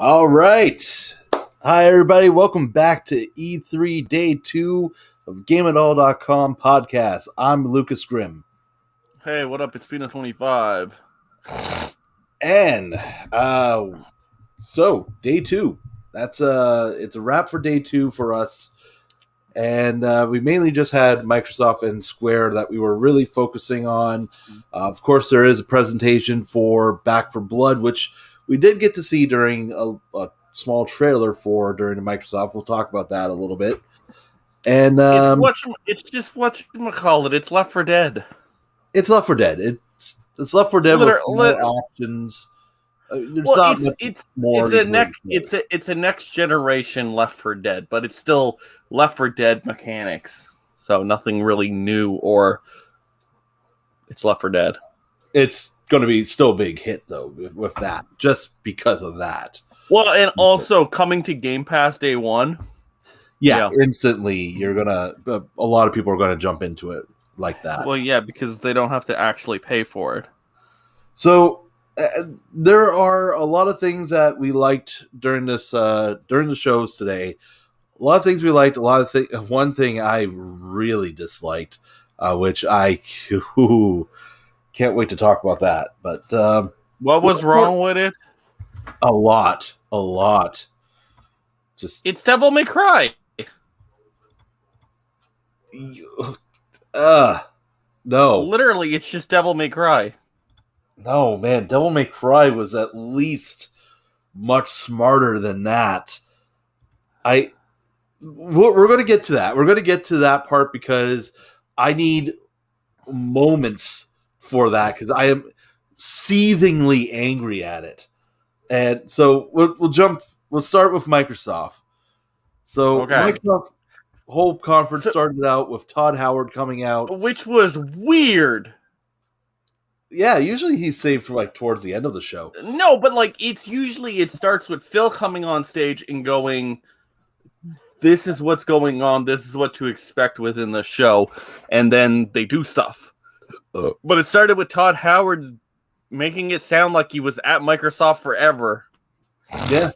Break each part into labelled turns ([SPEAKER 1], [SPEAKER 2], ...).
[SPEAKER 1] All right. Hi, everybody. Welcome back to E3 Day 2 of GameItAll.com podcast. I'm Lucas Grimm.
[SPEAKER 2] Hey, what up? It's Pina25.
[SPEAKER 1] And so Day 2. It's a wrap for Day 2 for us. And we mainly just had Microsoft and Square that we were really focusing on. Of course, there is a presentation for Back for Blood, which we did get to see during a small trailer for during the Microsoft. We'll talk about that a little bit. And
[SPEAKER 2] It's just whatchamacallit. It's Left 4 Dead.
[SPEAKER 1] it's Left 4 Dead. It's Left 4 Dead with more options. There's not much more.
[SPEAKER 2] It's a next generation Left 4 Dead, but it's still Left 4 Dead mechanics. So nothing really new, or it's Left 4 Dead.
[SPEAKER 1] It's going to be still a big hit though with that, just because of that.
[SPEAKER 2] Well, and also coming to Game Pass day one.
[SPEAKER 1] Yeah. Instantly you're gonna. A lot of people are going to jump into it like that.
[SPEAKER 2] Well, yeah, because they don't have to actually pay for it.
[SPEAKER 1] So. There are a lot of things that we liked during the shows today. A lot of things we liked. A lot of things. One thing I really disliked, which I can't wait to talk about that. But
[SPEAKER 2] what was wrong with it?
[SPEAKER 1] A lot. Just
[SPEAKER 2] it's Devil May Cry.
[SPEAKER 1] No.
[SPEAKER 2] Literally, it's just Devil May Cry.
[SPEAKER 1] No, man, Devil May Cry was at least much smarter than that. We're going to get to that. We're going to get to that part because I need moments for that because I am seethingly angry at it. And so we'll start with Microsoft. So Microsoft whole conference started out with Todd Howard coming out.
[SPEAKER 2] Which was weird.
[SPEAKER 1] Yeah, usually he's saved for towards the end of the show.
[SPEAKER 2] No, but it starts with Phil coming on stage and going, "This is what's going on. This is what to expect within the show," and then they do stuff. But it started with Todd Howard making it sound like he was at Microsoft forever.
[SPEAKER 1] Yeah,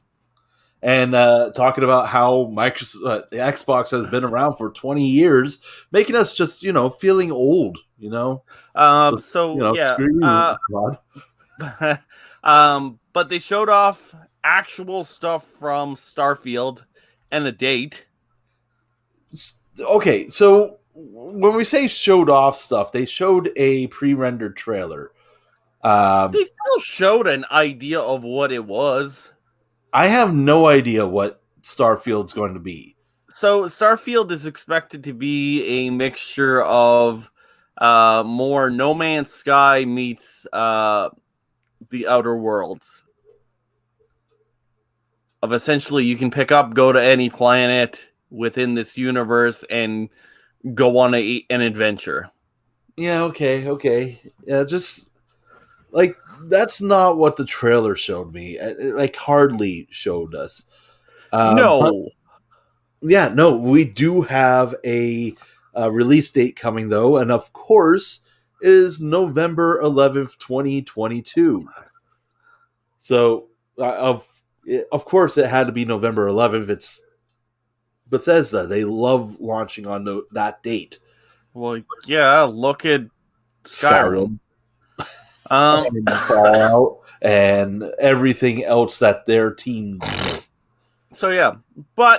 [SPEAKER 1] and talking about how Microsoft, the Xbox has been around for 20 years, making us just feeling old.
[SPEAKER 2] But they showed off actual stuff from Starfield and a date.
[SPEAKER 1] Okay, so when we say showed off stuff, they showed a pre-rendered trailer.
[SPEAKER 2] They still showed an idea of what it was.
[SPEAKER 1] I have no idea what Starfield's going to be.
[SPEAKER 2] So Starfield is expected to be a mixture of more No Man's Sky meets the Outer Worlds. Of essentially, you can pick up, go to any planet within this universe, and go on an adventure.
[SPEAKER 1] Yeah, okay. Yeah, just that's not what the trailer showed me. Hardly showed us.
[SPEAKER 2] No.
[SPEAKER 1] We do have a release date coming though, and of course is November 11th, 2022. So of course it had to be November 11th. It's Bethesda. They love launching on that date.
[SPEAKER 2] Well, yeah, look at Skyrim.
[SPEAKER 1] And Fallout and everything else that their team does.
[SPEAKER 2] So yeah,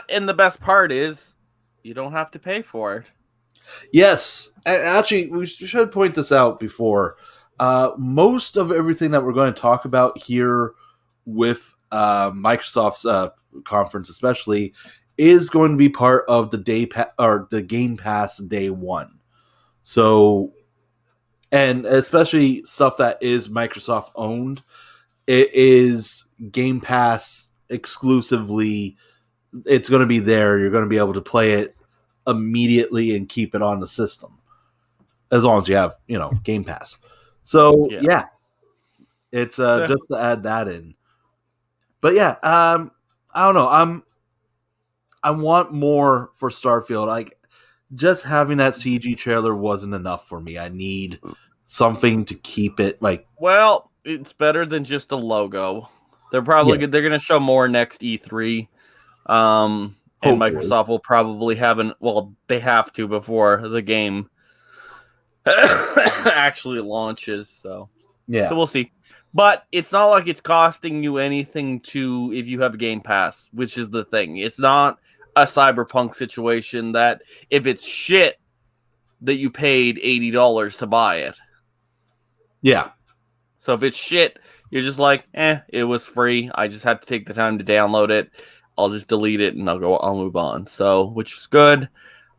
[SPEAKER 2] and the best part is you don't have to pay for it.
[SPEAKER 1] Yes, actually, we should point this out before. Most of everything that we're going to talk about here with Microsoft's conference, especially, is going to be part of the the Game Pass day one. So, and especially stuff that is Microsoft owned, it is Game Pass exclusively. It's going to be there. You're going to be able to play it immediately and keep it on the system as long as you have Game Pass. So yeah it's just to add that in. But yeah, I don't know, I want more for Starfield. Just having that CG trailer wasn't enough for me. I need something to keep it
[SPEAKER 2] well, it's better than just a logo. They're probably they're going to show more next E3. And
[SPEAKER 1] Hopefully.
[SPEAKER 2] Microsoft will probably they have to before the game actually launches. So we'll see. But it's not like it's costing you anything if you have a Game Pass, which is the thing. It's not a Cyberpunk situation that if it's shit that you paid $80 to buy it.
[SPEAKER 1] Yeah.
[SPEAKER 2] So if it's shit, you're just like, it was free. I just had to take the time to download it. I'll just delete it and I'll move on. So, which is good.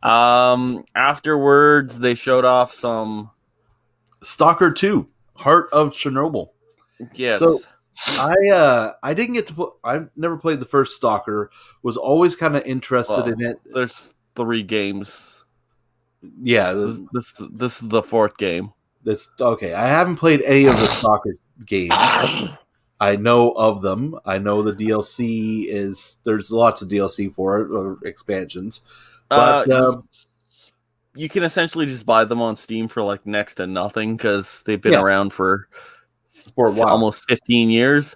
[SPEAKER 2] Afterwards, they showed off some
[SPEAKER 1] Stalker 2, Heart of Chernobyl.
[SPEAKER 2] Yes.
[SPEAKER 1] So I didn't get to I've never played the first Stalker. Was always kind of interested in it.
[SPEAKER 2] There's 3 games.
[SPEAKER 1] Yeah,
[SPEAKER 2] this is the 4th game.
[SPEAKER 1] That's okay. I haven't played any of the Stalker games. I know of them. I know the DLC there's lots of DLC for it, or expansions. But
[SPEAKER 2] you can essentially just buy them on Steam for like next to nothing because they've been around for
[SPEAKER 1] a while,
[SPEAKER 2] almost 15 years.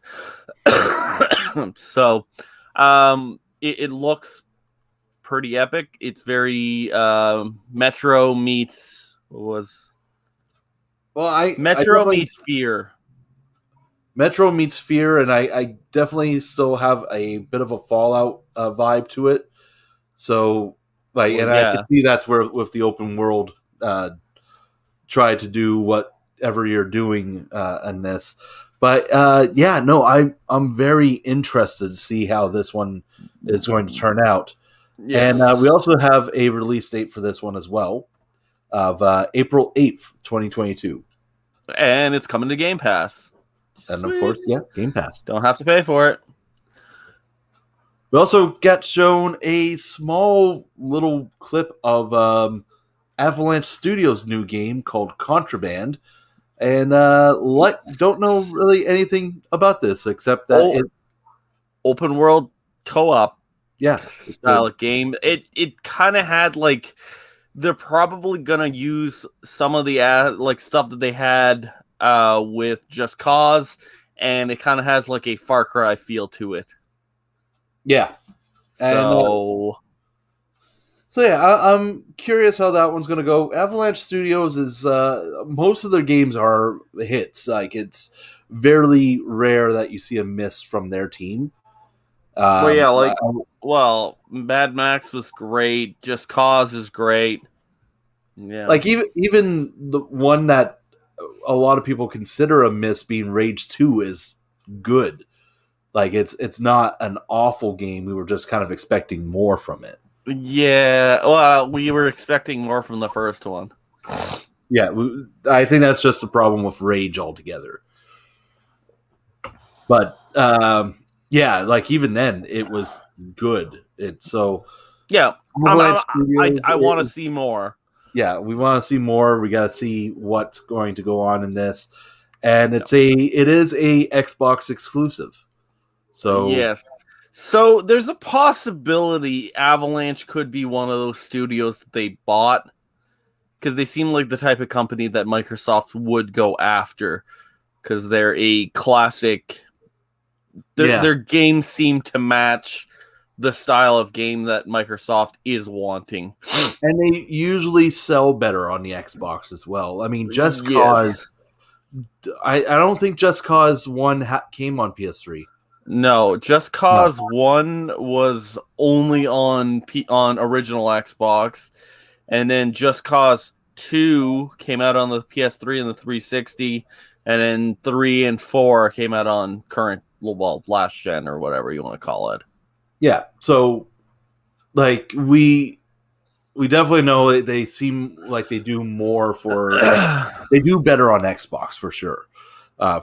[SPEAKER 2] So, it looks pretty epic. It's very Metro meets Metro meets Fear.
[SPEAKER 1] Metro meets Fear, and I definitely still have a bit of a Fallout vibe to it. So, I can see that's where with the open world, try to do whatever you're doing in this. But I'm very interested to see how this one is going to turn out. Yes. And we also have a release date for this one as well, of April 8th, 2022.
[SPEAKER 2] And it's coming to Game Pass.
[SPEAKER 1] And of course, Game Pass.
[SPEAKER 2] Don't have to pay for it.
[SPEAKER 1] We also got shown a small little clip of Avalanche Studios' new game called Contraband. And don't know really anything about this except that
[SPEAKER 2] open world co-op style game. It kind of had like they're probably gonna use some of the stuff that they had with Just Cause, and it kind of has like a Far Cry feel to it.
[SPEAKER 1] Yeah. I'm curious how that one's going to go. Avalanche Studios is most of their games are hits. Like, it's very rare that you see a miss from their team.
[SPEAKER 2] Mad Max was great. Just Cause is great. Yeah.
[SPEAKER 1] Like even the one that a lot of people consider a miss, being Rage 2, is good. Like, it's not an awful game. We were just kind of expecting more from it.
[SPEAKER 2] Yeah, well, we were expecting more from the first one.
[SPEAKER 1] Yeah, I think that's just the problem with Rage altogether. But like even then, it was good.
[SPEAKER 2] I want to see more.
[SPEAKER 1] Yeah, we want to see more. We got to see what's going to go on in this, and it is a Xbox exclusive. So
[SPEAKER 2] yes. So there's a possibility Avalanche could be one of those studios that they bought, because they seem like the type of company that Microsoft would go after, because they're a classic. Their games seem to match the style of game that Microsoft is wanting.
[SPEAKER 1] And they usually sell better on the Xbox as well. I mean, Just Cause... I don't think Just Cause 1 came on PS3.
[SPEAKER 2] No, Just Cause 1 was only on original Xbox, and then Just Cause 2 came out on the PS3 and the 360, and then 3 and 4 came out on current, last gen or whatever you want to call it.
[SPEAKER 1] Yeah, so like we definitely know they seem like they do more they do better on Xbox for sure.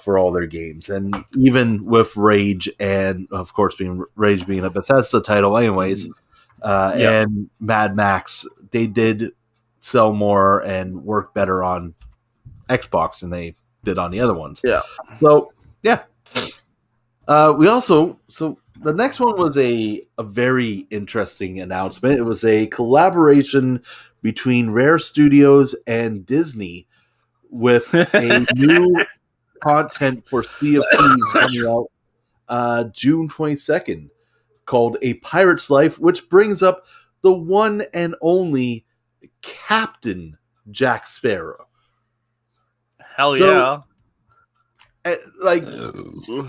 [SPEAKER 1] For all their games, and even with Rage, and of course Rage being a Bethesda title anyways, and Mad Max, they did sell more and work better on Xbox than they did on the other ones.
[SPEAKER 2] Yeah.
[SPEAKER 1] So the next one was a very interesting announcement. It was a collaboration between Rare Studios and Disney with a new content for Sea of Thieves coming out June 22nd, called A Pirate's Life, which brings up the one and only Captain Jack Sparrow.
[SPEAKER 2] Hell
[SPEAKER 1] So,
[SPEAKER 2] yeah.
[SPEAKER 1] like,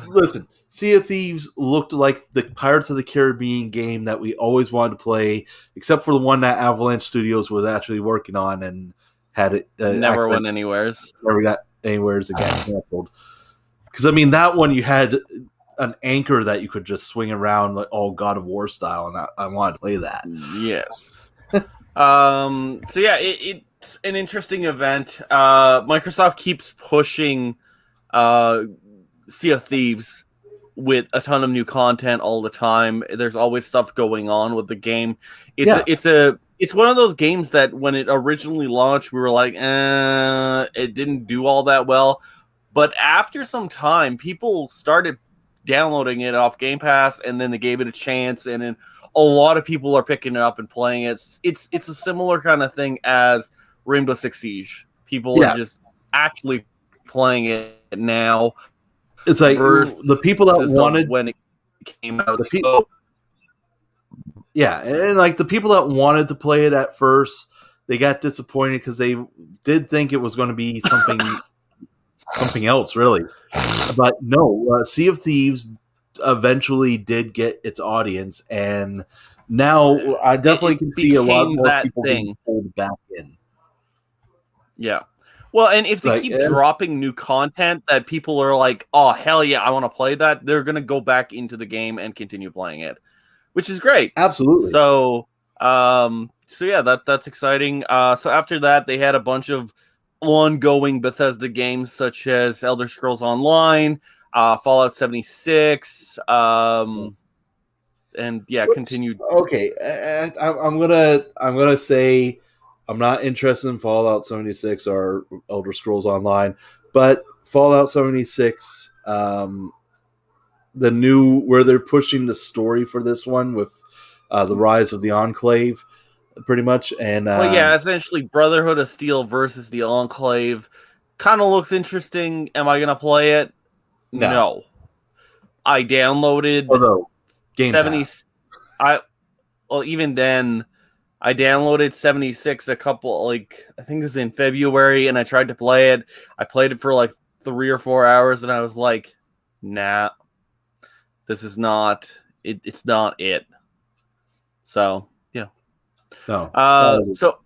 [SPEAKER 1] listen, Sea of Thieves looked like the Pirates of the Caribbean game that we always wanted to play, except for the one that Avalanche Studios was actually working on and had it
[SPEAKER 2] Never went anywheres.
[SPEAKER 1] never got anywheres again canceled. Because I mean, that one you had an anchor that you could just swing around like all God of War style, and I wanted to play that.
[SPEAKER 2] Yes. So yeah, it's an interesting event. Microsoft keeps pushing Sea of Thieves with a ton of new content all the time. There's always stuff going on with the game. It's one of those games that when it originally launched, we were like, it didn't do all that well. But after some time, people started downloading it off Game Pass, and then they gave it a chance, and then a lot of people are picking it up and playing it. It's a similar kind of thing as Rainbow Six Siege. People are just actually playing it now.
[SPEAKER 1] It's like the people that wanted
[SPEAKER 2] when it came out.
[SPEAKER 1] And like the people that wanted to play it at first, they got disappointed because they did think it was going to be something else, really. But no, Sea of Thieves eventually did get its audience, and now I definitely can see a lot more people being pulled back in.
[SPEAKER 2] Yeah. Well, and if they keep dropping new content that people are like, oh, hell yeah, I want to play that, they're going to go back into the game and continue playing it, which is great.
[SPEAKER 1] Absolutely.
[SPEAKER 2] So yeah, that's exciting. So after that, they had a bunch of ongoing Bethesda games such as Elder Scrolls Online, Fallout 76, and yeah, continued.
[SPEAKER 1] Okay, I'm gonna say I'm not interested in Fallout 76 or Elder Scrolls Online, but Fallout 76, the new where they're pushing the story for this one with the rise of the Enclave, pretty much, and
[SPEAKER 2] well, yeah, essentially Brotherhood of Steel versus the Enclave kind of looks interesting. Am I gonna play it? No. I downloaded
[SPEAKER 1] Game
[SPEAKER 2] 70.
[SPEAKER 1] Pass.
[SPEAKER 2] Even then, I downloaded 76 a couple, I think it was in February, and I tried to play it. I played it for like 3 or 4 hours, and I was like, nah, this is not it. It's not it. So, yeah.
[SPEAKER 1] No.
[SPEAKER 2] So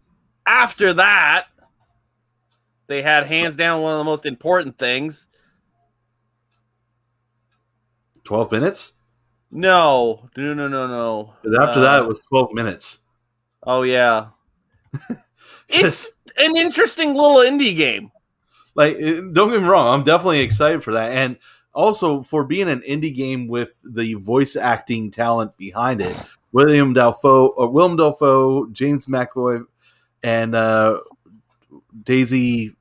[SPEAKER 2] after that, they had hands down one of the most important things.
[SPEAKER 1] 12 minutes?
[SPEAKER 2] No.
[SPEAKER 1] After that, it was 12 minutes.
[SPEAKER 2] Oh, yeah. It's an interesting little indie game.
[SPEAKER 1] Like, don't get me wrong, I'm definitely excited for that. And also, for being an indie game with the voice acting talent behind it, Willem Dafoe, James McAvoy, and Daisy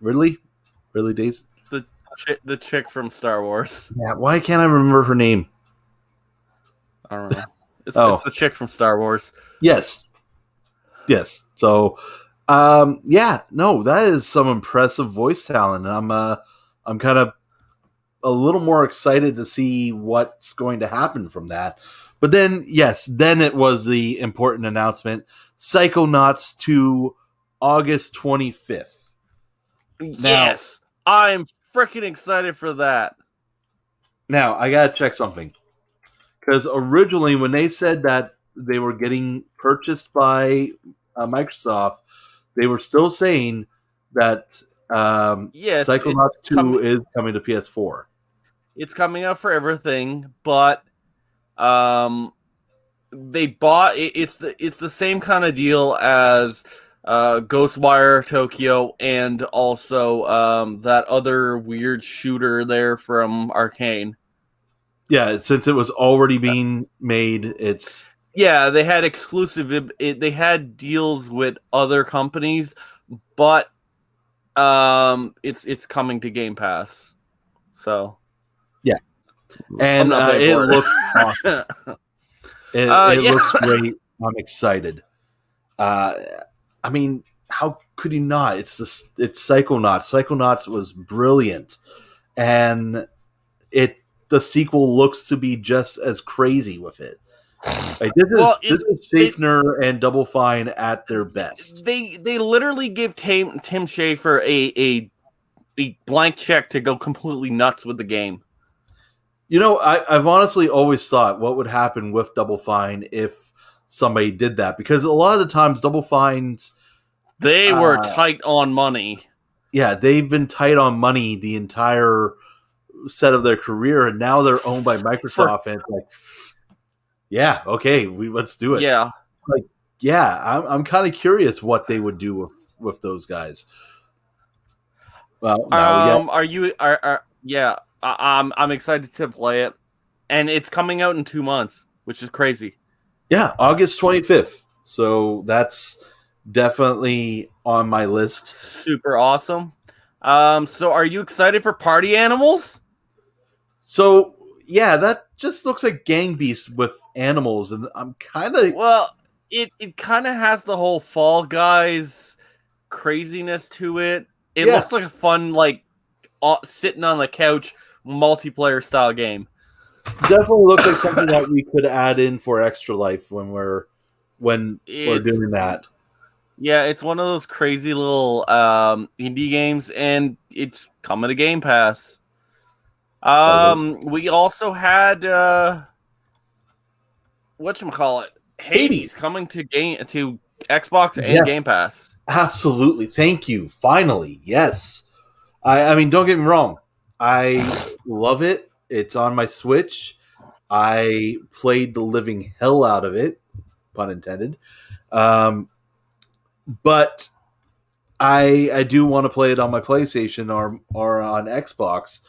[SPEAKER 1] Ridley Daisy?
[SPEAKER 2] The chick from Star Wars.
[SPEAKER 1] Yeah, why can't I remember her name?
[SPEAKER 2] I don't know. It's the chick from Star Wars.
[SPEAKER 1] Yes. So, that is some impressive voice talent. I'm kind of a little more excited to see what's going to happen from that. But then it was the important announcement: Psychonauts 2, August 25th.
[SPEAKER 2] Yes, I'm freaking excited for that.
[SPEAKER 1] Now, I gotta check something. Because originally, when they said that they were getting purchased by Microsoft, they were still saying that Psychonauts 2 is coming to PS4.
[SPEAKER 2] It's coming out for everything, but they bought it's the same kind of deal as Ghostwire Tokyo and also that other weird shooter there from Arcane.
[SPEAKER 1] Yeah, since it was already being made, it's...
[SPEAKER 2] Yeah, they had exclusive... they had deals with other companies, but it's coming to Game Pass. So...
[SPEAKER 1] Yeah. And it looks awesome. It looks great. I'm excited. I mean, how could you not? It's Psychonauts. Psychonauts was brilliant. And the sequel looks to be just as crazy with it. Like this
[SPEAKER 2] Well,
[SPEAKER 1] is Schafer and Double Fine at their best.
[SPEAKER 2] they literally give Tim Schafer a blank check to go completely nuts with the game.
[SPEAKER 1] You know, I've honestly always thought what would happen with Double Fine if somebody did that, because a lot of the times Double Fine's
[SPEAKER 2] They were tight on money.
[SPEAKER 1] yeah, they've been tight on money the entire set of their career, and now they're owned by Microsoft, and it's like, yeah, okay, let's do it.
[SPEAKER 2] Yeah,
[SPEAKER 1] Like, yeah, I'm kind of curious what they would do with those guys. Well, no,
[SPEAKER 2] Are you? Yeah. I'm excited to play it, and it's coming out in 2 months, which is crazy.
[SPEAKER 1] yeah, August 25th. So that's definitely on my list.
[SPEAKER 2] Super awesome. So are you excited for Party Animals?
[SPEAKER 1] So yeah, that just looks like Gang Beasts with animals, and I'm kind of
[SPEAKER 2] Well, it kind of has the whole Fall Guys craziness to it. It looks like a fun, like, sitting on the couch multiplayer style game.
[SPEAKER 1] definitely looks like something that we could add in for Extra Life when we're doing that.
[SPEAKER 2] Yeah, it's one of those crazy little indie games, and it's coming to Game Pass. We also had whatchamacallit, Hades coming to Xbox and Game Pass.
[SPEAKER 1] Absolutely. Thank you. Finally. Yes. I mean, don't get me wrong. I love it. It's on my Switch. I played the living hell out of it, pun intended. But I do want to play it on my PlayStation or on Xbox.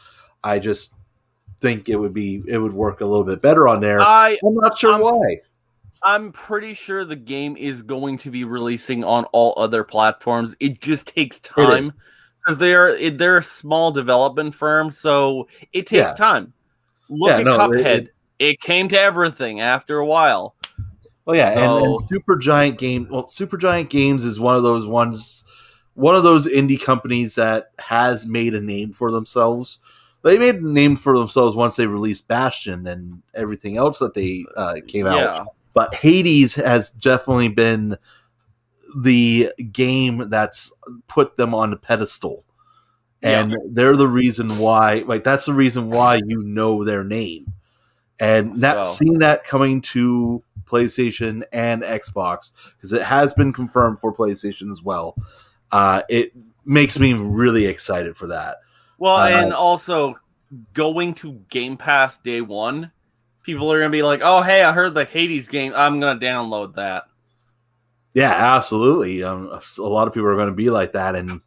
[SPEAKER 1] I just think it would work a little bit better on there. I'm not sure why.
[SPEAKER 2] I'm pretty sure the game is going to be releasing on all other platforms. It just takes time because they're a small development firm, so it takes time. Look at Cuphead. It came to everything after a while.
[SPEAKER 1] Well, yeah, and Supergiant Games is one of those indie companies that has made a name for themselves. They made a name for themselves once they released Bastion and everything else that they came out. But Hades has definitely been the game that's put them on the pedestal. And they're the reason why, like, that's the reason why you know their name. And seeing that coming to PlayStation and Xbox, because it has been confirmed for PlayStation as well, it makes me really excited for that.
[SPEAKER 2] Well, and also going to Game Pass day one, people are going to be like, oh, hey, I heard the Hades game. I'm going to download that.
[SPEAKER 1] Yeah, absolutely. A lot of people are going to be like that. And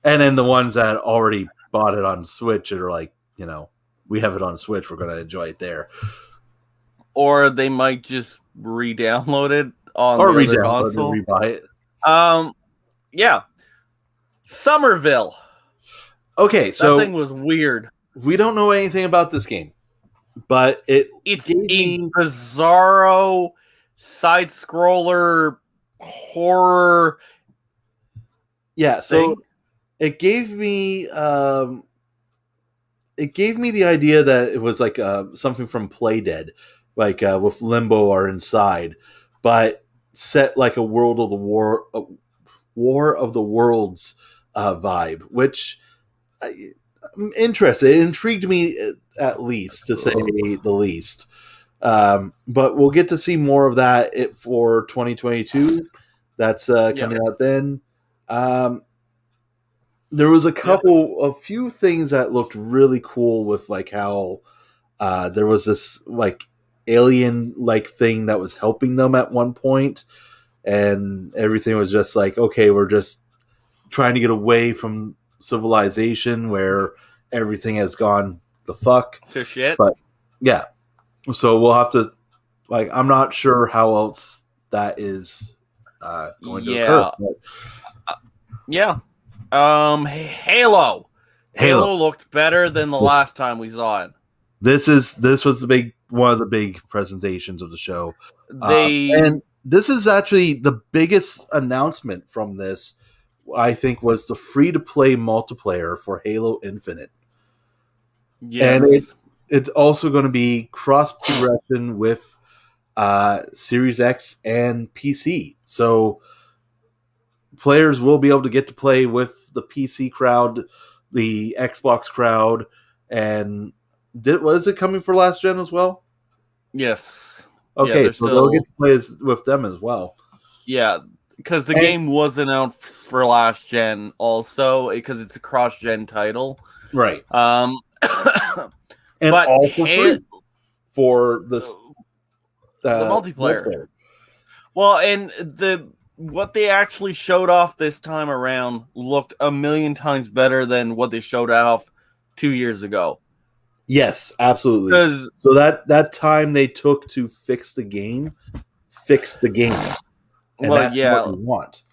[SPEAKER 1] then the ones that already bought it on Switch are like, you know, we have it on Switch. We're going to enjoy it there.
[SPEAKER 2] Or they might just re-download it on the other console.
[SPEAKER 1] Or rebuy it.
[SPEAKER 2] Yeah. Somerville.
[SPEAKER 1] Okay, so
[SPEAKER 2] that thing was weird.
[SPEAKER 1] We don't know anything about this game, but
[SPEAKER 2] it's a bizarro side-scroller horror.
[SPEAKER 1] Yeah, so it gave me the idea that it was like something from Playdead, like with Limbo or Inside, but set like a War of the Worlds vibe, which I'm interested. It intrigued me at least, to say the least. But we'll get to see more of that for 2022. That's coming out then. There was a few things that looked really cool with like how there was this like alien like thing that was helping them at one point, and everything was just like, okay, we're just trying to get away from civilization where everything has gone the fuck
[SPEAKER 2] to shit.
[SPEAKER 1] But yeah, so we'll have to, like, I'm not sure how else that is going to occur. But
[SPEAKER 2] Halo looked better than the last time we saw it.
[SPEAKER 1] This was one of the big presentations of the show. And this is actually the biggest announcement from this, I think, was the free-to-play multiplayer for Halo Infinite. and
[SPEAKER 2] Yes.
[SPEAKER 1] it's also going to be cross progression with Series X and PC. So players will be able to get to play with the PC crowd, the Xbox crowd, and was it coming for last gen as well?
[SPEAKER 2] Yes. Yeah,
[SPEAKER 1] Okay,
[SPEAKER 2] they're
[SPEAKER 1] so they'll get
[SPEAKER 2] still.
[SPEAKER 1] to play with them as well.
[SPEAKER 2] Yeah, because the
[SPEAKER 1] And,
[SPEAKER 2] game wasn't out for last gen, also because it's a cross-gen title.
[SPEAKER 1] right,
[SPEAKER 2] Um,
[SPEAKER 1] and
[SPEAKER 2] but
[SPEAKER 1] all for free for this
[SPEAKER 2] the multiplayer.
[SPEAKER 1] multiplayer.
[SPEAKER 2] Well, and what they actually showed off this time around looked a million times better than what they showed off 2 years ago.
[SPEAKER 1] Yes, absolutely.
[SPEAKER 2] Because
[SPEAKER 1] So that time they took to fix the game, and
[SPEAKER 2] well,
[SPEAKER 1] that's what
[SPEAKER 2] yeah,
[SPEAKER 1] you want.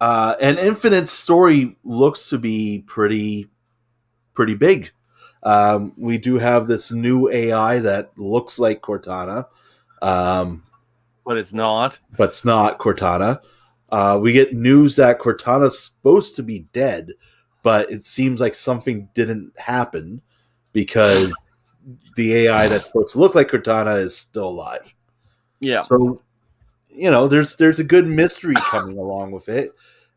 [SPEAKER 1] And Infinite's story looks to be pretty big. We do have this new AI that looks like Cortana, um,
[SPEAKER 2] but it's not.
[SPEAKER 1] but it's not Cortana. We get news that Cortana's supposed to be dead, but it seems like something didn't happen because the AI that's supposed to look like Cortana is still alive.
[SPEAKER 2] Yeah.
[SPEAKER 1] So, there's a good mystery coming along with it.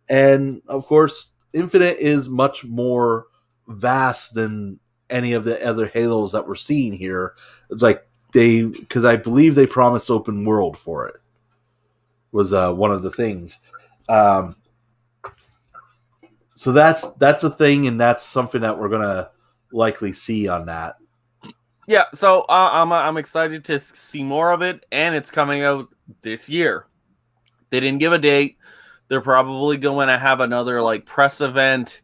[SPEAKER 1] And of course, Infinite is much more vast than any of the other Halos that we're seeing here. It's like because I believe they promised open world for it, was one of the things. Um, so that's a thing, and that's something that we're gonna likely see on that.
[SPEAKER 2] Yeah, so I'm excited to see more of it, and it's coming out this year. They didn't give a date. They're probably going to have another like press event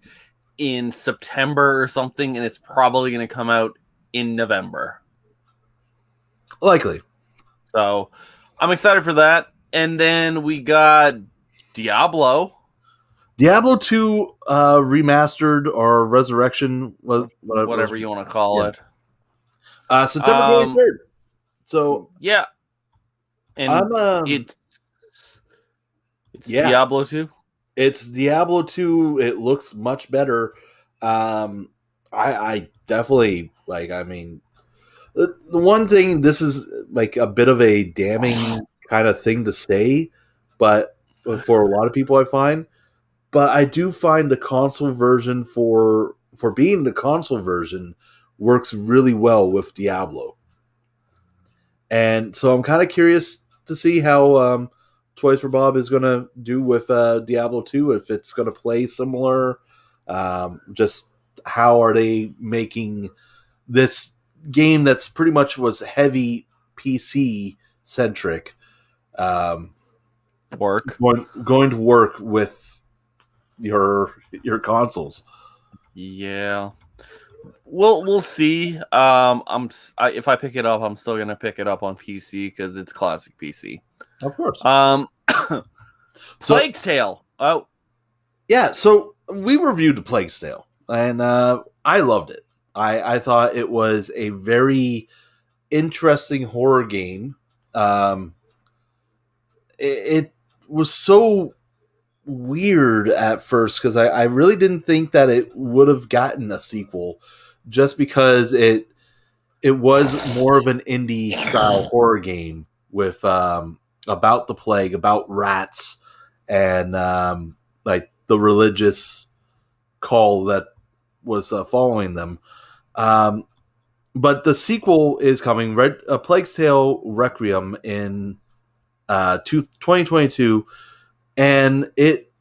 [SPEAKER 2] in September or something, and it's probably going to come out in November.
[SPEAKER 1] Likely.
[SPEAKER 2] So I'm excited for that. And then we got Diablo.
[SPEAKER 1] Diablo 2 remastered or resurrection was
[SPEAKER 2] Whatever you want to call
[SPEAKER 1] yeah.
[SPEAKER 2] it.
[SPEAKER 1] September 23rd. So
[SPEAKER 2] yeah, and it's
[SPEAKER 1] yeah,
[SPEAKER 2] Diablo 2.
[SPEAKER 1] it's Diablo 2. It looks much better. I definitely like. I mean, the one thing, this is like a bit of a damning kind of thing to say, but for a lot of people, I find. But I do find the console version for being the console version works really well with Diablo. And so I'm kind of curious to see how Toys for Bob is going to do with Diablo 2, if it's going to play similar. Just how are they making this game that's pretty much was heavy PC centric
[SPEAKER 2] Work.
[SPEAKER 1] going to work with your consoles?
[SPEAKER 2] Yeah. We'll see. If I pick it up, I'm still gonna pick it up on PC because it's classic PC.
[SPEAKER 1] Of course.
[SPEAKER 2] Plague's Tale. Oh,
[SPEAKER 1] yeah. So we reviewed the Plague's Tale, and I loved it. I thought it was a very interesting horror game. It was so weird at first because I really didn't think that it would have gotten a sequel, just because it was more of an indie style horror game with about the plague, about rats, and like the religious call that was following them. But the sequel is coming, A Plague's Tale Requiem, in 2022, and it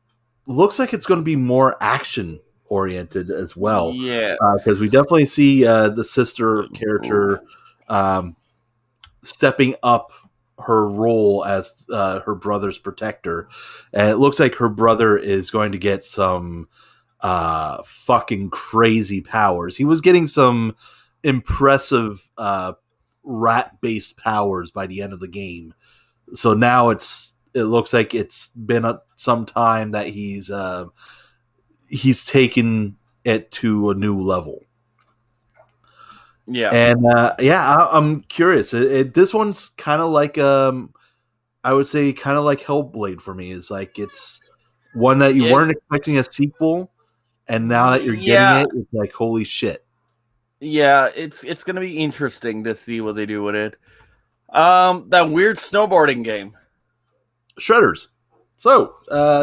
[SPEAKER 1] looks like it's going to be more action oriented as well,
[SPEAKER 2] yes.
[SPEAKER 1] because we definitely see the sister character stepping up her role as her brother's protector, and it looks like her brother is going to get some fucking crazy powers. He was getting some impressive rat based powers by the end of the game, so now it looks like it's been some time that he's taken it to a new level.
[SPEAKER 2] Yeah.
[SPEAKER 1] And I'm curious. This one's kind of like I would say kind of like Hellblade for me. Is like it's one that you weren't expecting a sequel, and now that you're getting it, it's like holy shit.
[SPEAKER 2] Yeah, it's gonna be interesting to see what they do with it. That weird snowboarding game.
[SPEAKER 1] Shredders. So,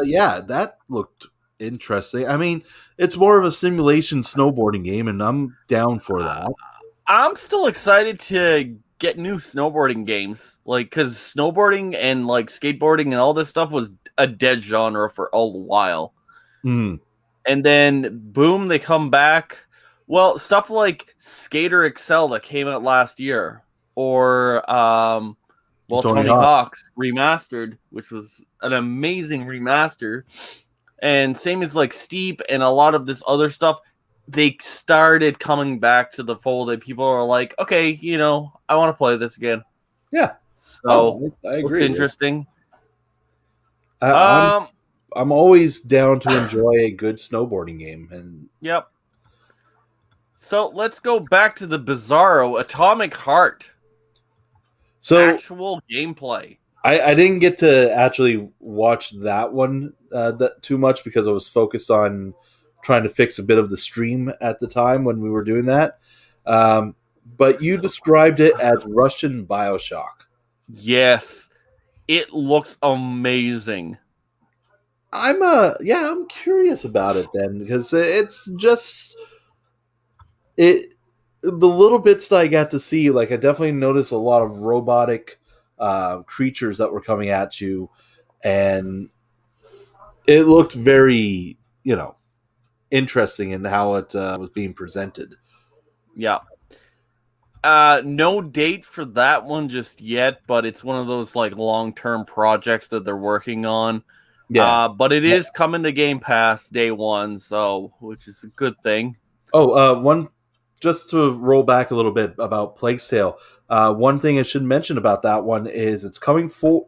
[SPEAKER 1] yeah, that looked interesting. I mean, it's more of a simulation snowboarding game, and I'm down for that.
[SPEAKER 2] I'm still excited to get new snowboarding games, like because snowboarding and like skateboarding and all this stuff was a dead genre for a while,
[SPEAKER 1] Mm,
[SPEAKER 2] and then boom, they come back. Well, stuff like Skater Excel that came out last year, or
[SPEAKER 1] Tony
[SPEAKER 2] Tony
[SPEAKER 1] Hawk.
[SPEAKER 2] Hawk's Remastered, which was an amazing remaster, and same as like Steep and a lot of this other stuff. They started coming back to the fold, and people are like, okay, I want to play this again.
[SPEAKER 1] Yeah.
[SPEAKER 2] So
[SPEAKER 1] Oh, I
[SPEAKER 2] looks
[SPEAKER 1] agree.
[SPEAKER 2] interesting.
[SPEAKER 1] I, I'm
[SPEAKER 2] Um,
[SPEAKER 1] I'm always down to enjoy a good snowboarding game, and
[SPEAKER 2] yep. So let's go back to the Bizarro Atomic Heart
[SPEAKER 1] so
[SPEAKER 2] actual gameplay.
[SPEAKER 1] I didn't get to actually watch that one that too much because I was focused on trying to fix a bit of the stream at the time when we were doing that. But you described it as Russian Bioshock.
[SPEAKER 2] Yes, it looks amazing.
[SPEAKER 1] I'm curious about it then because it's just it the little bits that I got to see, like I definitely noticed a lot of robotic creatures that were coming at you, and it looked very, interesting in how it was being presented.
[SPEAKER 2] Yeah. No date for that one just yet, but it's one of those like long-term projects that they're working on.
[SPEAKER 1] Yeah.
[SPEAKER 2] But it is coming to Game Pass day one, so which is a good thing.
[SPEAKER 1] Oh, one just to roll back a little bit about Plague's Tale. One thing I should mention about that one is it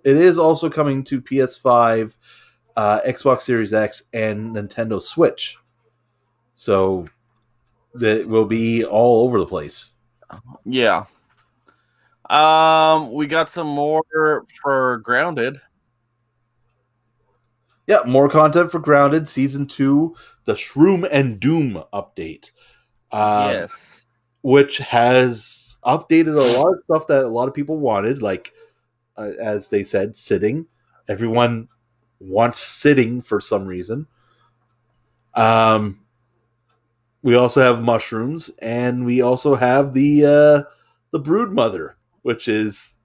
[SPEAKER 1] is also coming to PS5, Xbox Series X, and Nintendo Switch. So it will be all over the place.
[SPEAKER 2] Yeah. We got some more for Grounded.
[SPEAKER 1] Yeah, more content for Grounded Season 2, the Shroom and Doom update.
[SPEAKER 2] Yes.
[SPEAKER 1] Which has updated a lot of stuff that a lot of people wanted, like as they said, sitting. Everyone wants sitting for some reason. Um, we also have mushrooms, and we also have the brood mother, which is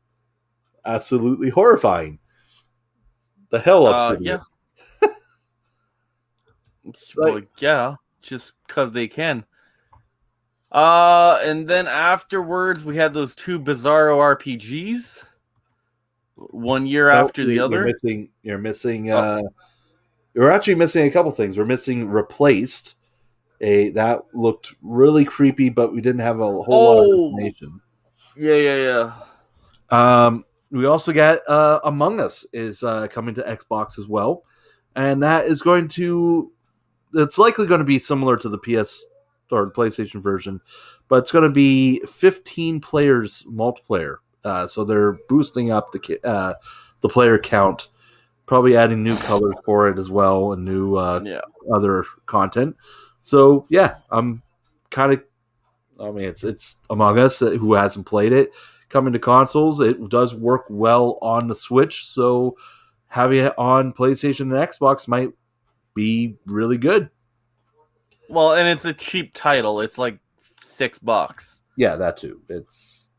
[SPEAKER 1] absolutely horrifying. The hell obsidian.
[SPEAKER 2] Yeah. Well,
[SPEAKER 1] Like,
[SPEAKER 2] yeah, just because they can. And then afterwards, we had those two Bizarro RPGs, one year
[SPEAKER 1] no,
[SPEAKER 2] after the other.
[SPEAKER 1] You're missing.
[SPEAKER 2] Oh,
[SPEAKER 1] You're actually missing a couple things. We're missing Replaced. That looked really creepy, but we didn't have a whole lot of information.
[SPEAKER 2] yeah.
[SPEAKER 1] We also got Among Us is coming to Xbox as well, and that is going to. It's likely going to be similar to the PS or PlayStation version, but it's going to be 15 players multiplayer. So they're boosting up the player count, probably adding new colors for it as well and new other content. So yeah, I'm kind of. I mean, it's Among Us who hasn't played it. Coming to consoles, it does work well on the Switch, so having it on PlayStation and Xbox might be really good.
[SPEAKER 2] Well, and it's a cheap title. It's like $6.
[SPEAKER 1] Yeah, that too. It's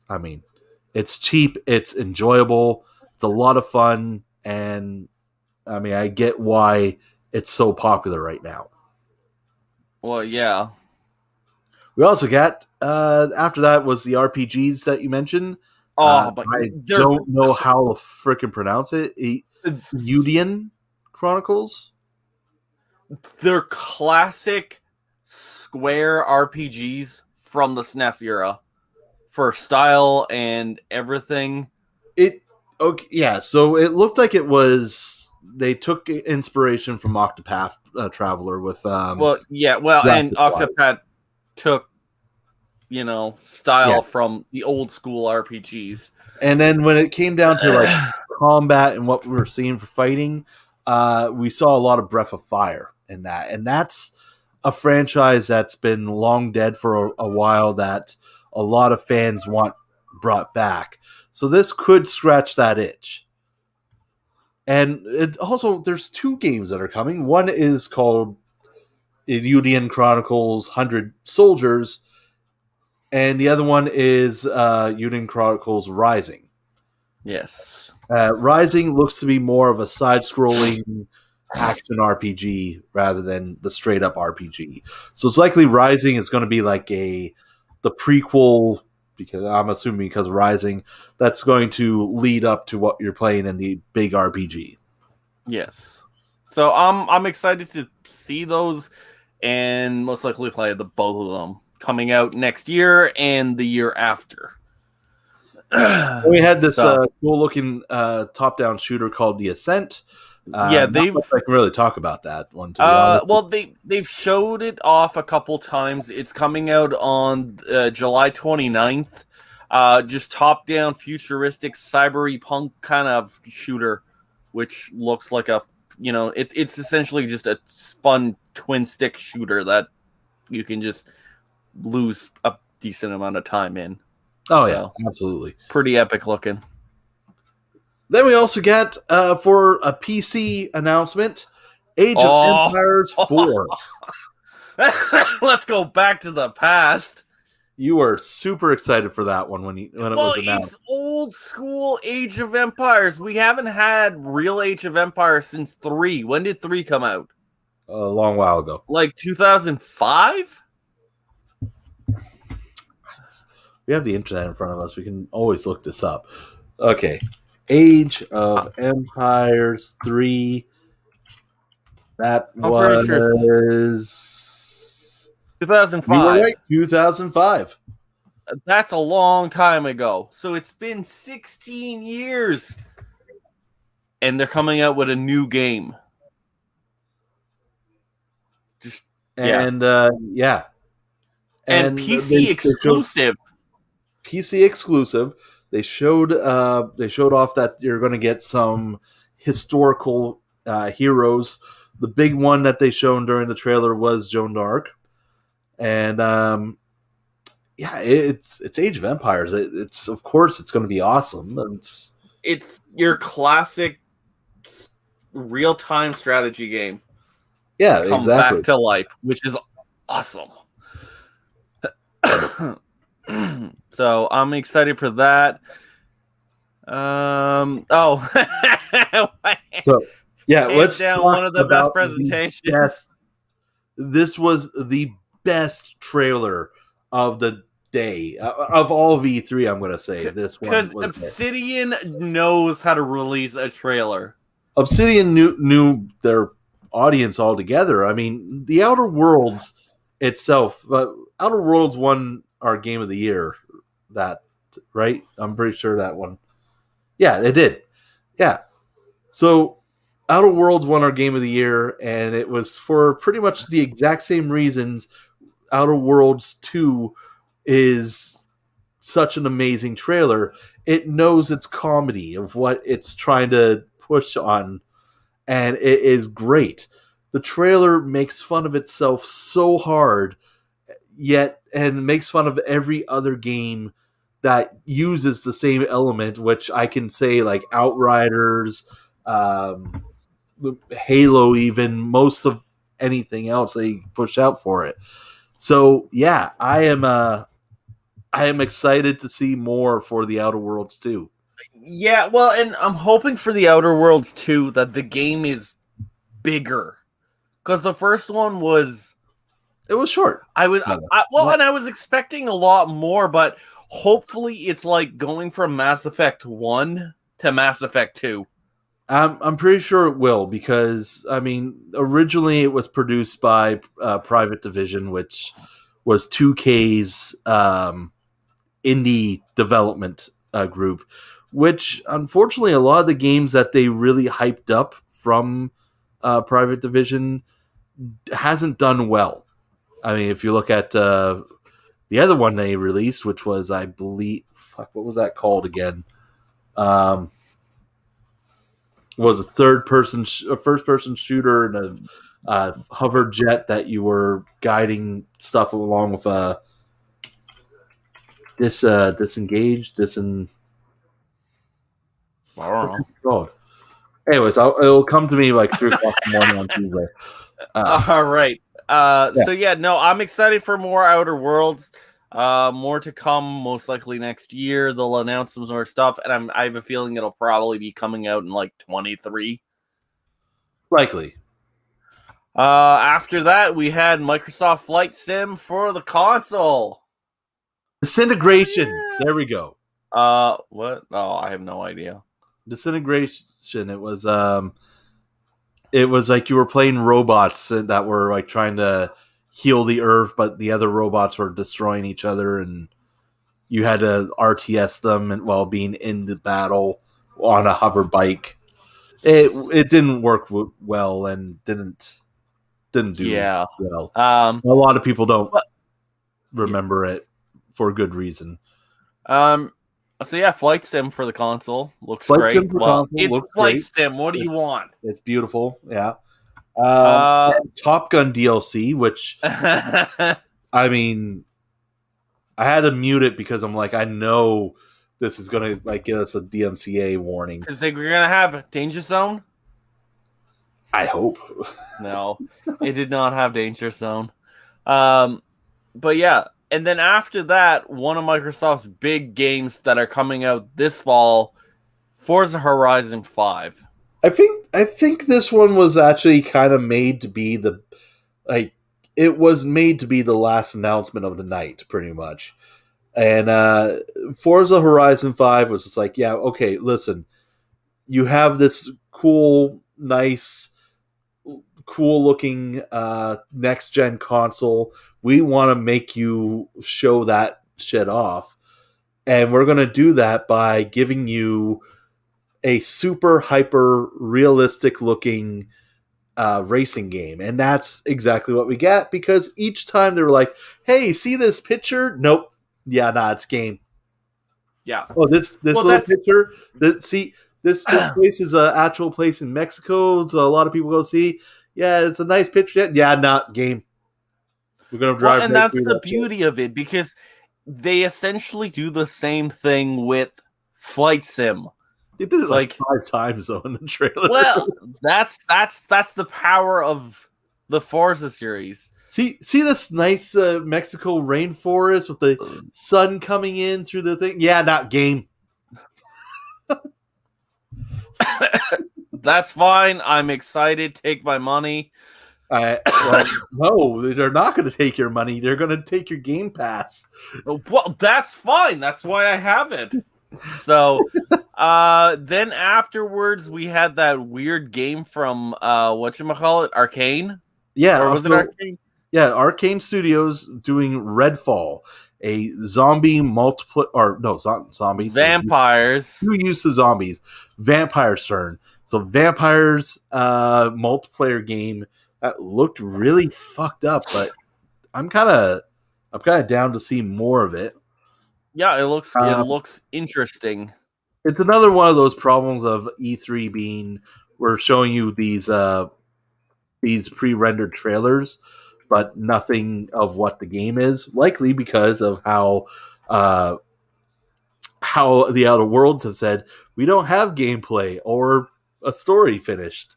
[SPEAKER 1] cheap, it's enjoyable, it's a lot of fun, and I mean, I get why it's so popular right now.
[SPEAKER 2] Well, yeah.
[SPEAKER 1] We also got after that was the RPGs that you mentioned.
[SPEAKER 2] Oh, but
[SPEAKER 1] I don't know how to freaking pronounce it. Udian Chronicles.
[SPEAKER 2] They're classic Square RPGs from the SNES era for style and everything.
[SPEAKER 1] So it looked like it was they took inspiration from Octopath Traveler with and
[SPEAKER 2] Octopath took style
[SPEAKER 1] yeah.
[SPEAKER 2] from the old school RPGs.
[SPEAKER 1] And then when it came down to like combat and what we were seeing for fighting, we saw a lot of Breath of Fire in that, and that's a franchise that's been long dead for a while that a lot of fans want brought back. So this could scratch that itch. And it also, there's 2 games that are coming. One is called Untitled Chronicles 100 Soldiers, and the other one is Untitled Chronicles Rising.
[SPEAKER 2] Yes.
[SPEAKER 1] Rising looks to be more of a side-scrolling action RPG rather than the straight-up RPG. So it's likely Rising is going to be like the prequel, because I'm assuming because Rising, that's going to lead up to what you're playing in the big RPG.
[SPEAKER 2] Yes. So I'm excited to see those, and most likely play both of them coming out next year and the year after.
[SPEAKER 1] We had this cool-looking top-down shooter called the Ascent.
[SPEAKER 2] Yeah,
[SPEAKER 1] not much I can really talk about that one, to be honest.
[SPEAKER 2] Well, they've showed it off a couple times. It's coming out on July 29th. Just top-down, futuristic, cyberpunk kind of shooter, which looks like it's essentially just a fun twin-stick shooter that you can just lose a decent amount of time in.
[SPEAKER 1] Oh, yeah, absolutely.
[SPEAKER 2] Pretty epic looking.
[SPEAKER 1] Then we also get, for a PC announcement, Age of Empires 4.
[SPEAKER 2] Let's go back to the past.
[SPEAKER 1] You were super excited for that one when it was announced.
[SPEAKER 2] It's old school Age of Empires. We haven't had real Age of Empires since 3. When did 3 come out?
[SPEAKER 1] A long while ago.
[SPEAKER 2] Like 2005?
[SPEAKER 1] We have the internet in front of us. We can always look this up. Okay. Age of Empires 3. That was... Sure.
[SPEAKER 2] 2005.
[SPEAKER 1] You were right. 2005.
[SPEAKER 2] That's a long time ago. So it's been 16 years. And they're coming out with a new game.
[SPEAKER 1] And
[SPEAKER 2] PC exclusive.
[SPEAKER 1] PC exclusive. They showed off that you're going to get some historical heroes. The big one that they showed during the trailer was Joan d'Arc, and it's Age of Empires. It's of course it's going to be awesome.
[SPEAKER 2] It's your classic real-time strategy game.
[SPEAKER 1] Yeah,
[SPEAKER 2] come
[SPEAKER 1] exactly.
[SPEAKER 2] Back to life, which is awesome. So I'm excited for that. So
[SPEAKER 1] yeah, let's talk
[SPEAKER 2] one of the
[SPEAKER 1] about
[SPEAKER 2] best presentations.
[SPEAKER 1] This was the best trailer of the day of all of E3. I'm going to say this one
[SPEAKER 2] because Obsidian knows how to release a trailer.
[SPEAKER 1] Obsidian knew their audience altogether. I mean, the Outer Worlds itself. Outer Worlds won our Game of the Year. That right? I'm pretty sure that one. Yeah, it did. Yeah. So Outer Worlds won our Game of the Year, and it was for pretty much the exact same reasons Outer Worlds 2 is such an amazing trailer. It knows its comedy of what it's trying to push on, and it is great. The trailer makes fun of itself so hard, and makes fun of every other game that uses the same element, which I can say like Outriders, Halo, even most of anything else they push out for it. So yeah, I am excited to see more for the Outer Worlds 2.
[SPEAKER 2] Yeah, well, and I'm hoping for the Outer Worlds 2 that the game is bigger, because the first one was
[SPEAKER 1] short.
[SPEAKER 2] I was expecting a lot more, but hopefully it's like going from Mass Effect 1 to Mass Effect 2.
[SPEAKER 1] I'm pretty sure it will, because I mean, originally it was produced by Private Division, which was 2K's indie development group, which unfortunately a lot of the games that they really hyped up from Private Division hasn't done well. I mean, if you look at the other one they released, which was, I believe, what was that called again? Was a first person shooter, and hover jet that you were guiding stuff along with disengaged,
[SPEAKER 2] I don't
[SPEAKER 1] what's it
[SPEAKER 2] know.
[SPEAKER 1] called? Anyways, it'll come to me like 3 o'clock in the morning on Tuesday.
[SPEAKER 2] All right.
[SPEAKER 1] Yeah.
[SPEAKER 2] So yeah, no, I'm excited for more Outer Worlds. More to come, most likely next year. They'll announce some more stuff, and I have a feeling it'll probably be coming out in like 23.
[SPEAKER 1] Likely.
[SPEAKER 2] After that, we had Microsoft Flight Sim for the console.
[SPEAKER 1] Disintegration.
[SPEAKER 2] Oh,
[SPEAKER 1] There we go.
[SPEAKER 2] yeah. What? Oh, I have no idea.
[SPEAKER 1] Disintegration. It was like you were playing robots that were like trying to heal the earth, but the other robots were destroying each other, and you had to RTS them while being in the battle on a hover bike. It didn't work well and didn't do
[SPEAKER 2] Yeah.
[SPEAKER 1] well.
[SPEAKER 2] Um.
[SPEAKER 1] A lot of people don't
[SPEAKER 2] But,
[SPEAKER 1] remember it for good reason.
[SPEAKER 2] um. So yeah, Flight Sim for the console looks
[SPEAKER 1] Flight Sim
[SPEAKER 2] great.
[SPEAKER 1] for
[SPEAKER 2] Well,
[SPEAKER 1] console
[SPEAKER 2] it's
[SPEAKER 1] looked
[SPEAKER 2] Flight
[SPEAKER 1] great.
[SPEAKER 2] Sim. What do you want?
[SPEAKER 1] It's beautiful. Yeah.
[SPEAKER 2] Uh.
[SPEAKER 1] Top Gun DLC, which I mean, I had to mute it because I'm like, I know this is gonna like get us a DMCA warning.
[SPEAKER 2] Because they were gonna have Danger Zone.
[SPEAKER 1] I hope.
[SPEAKER 2] No, it did not have Danger Zone. But yeah, and then after that, one of Microsoft's big games that are coming out this fall, Forza Horizon 5.
[SPEAKER 1] I think this one was actually kind of made to be the like it was made to be the last announcement of the night, pretty much. And Forza Horizon 5 was just like, yeah, okay, listen, you have this nice, cool looking next gen console. We want to make you show that shit off. And we're going to do that by giving you a super hyper realistic looking racing game. And that's exactly what we get because each time they were like, hey, see this picture? Nope. Yeah, nah, it's game.
[SPEAKER 2] Yeah.
[SPEAKER 1] Oh, this
[SPEAKER 2] Well,
[SPEAKER 1] little
[SPEAKER 2] that's
[SPEAKER 1] picture. This place is an actual place in Mexico, so a lot of people go see. Yeah, it's a nice picture. Yeah, not game. We're gonna
[SPEAKER 2] well,
[SPEAKER 1] drive
[SPEAKER 2] and
[SPEAKER 1] right
[SPEAKER 2] that's
[SPEAKER 1] through
[SPEAKER 2] the
[SPEAKER 1] that shit.
[SPEAKER 2] beauty of it because they essentially do the same thing with Flight Sim.
[SPEAKER 1] They did it
[SPEAKER 2] It's
[SPEAKER 1] like
[SPEAKER 2] like,
[SPEAKER 1] 5 times though in the trailer.
[SPEAKER 2] well, that's the power of the Forza series.
[SPEAKER 1] See this nice Mexico rainforest with the sun coming in through the thing. Yeah, not game.
[SPEAKER 2] That's fine. I'm excited. Take my money.
[SPEAKER 1] Well, no, they're not going to take your money. They're going to take your Game Pass.
[SPEAKER 2] Well, that's fine. That's why I have it. So, then afterwards, we had that weird game from whatchamacallit, Arcane?
[SPEAKER 1] Yeah,
[SPEAKER 2] Or was it
[SPEAKER 1] also,
[SPEAKER 2] Arcane?
[SPEAKER 1] yeah, Arcane Studios doing Redfall, a zombie multiple or no zombies.
[SPEAKER 2] Vampires.
[SPEAKER 1] Who used to zombies? Vampires turn. So vampires multiplayer game that looked really fucked up, but I'm kind of down to see more of it.
[SPEAKER 2] Yeah, it
[SPEAKER 1] Um,
[SPEAKER 2] looks interesting.
[SPEAKER 1] it's another one of those problems of E3 being we're showing you these pre-rendered trailers, but nothing of what the game is. Likely because of uh, how the Outer Worlds have said we don't have gameplay or a story finished.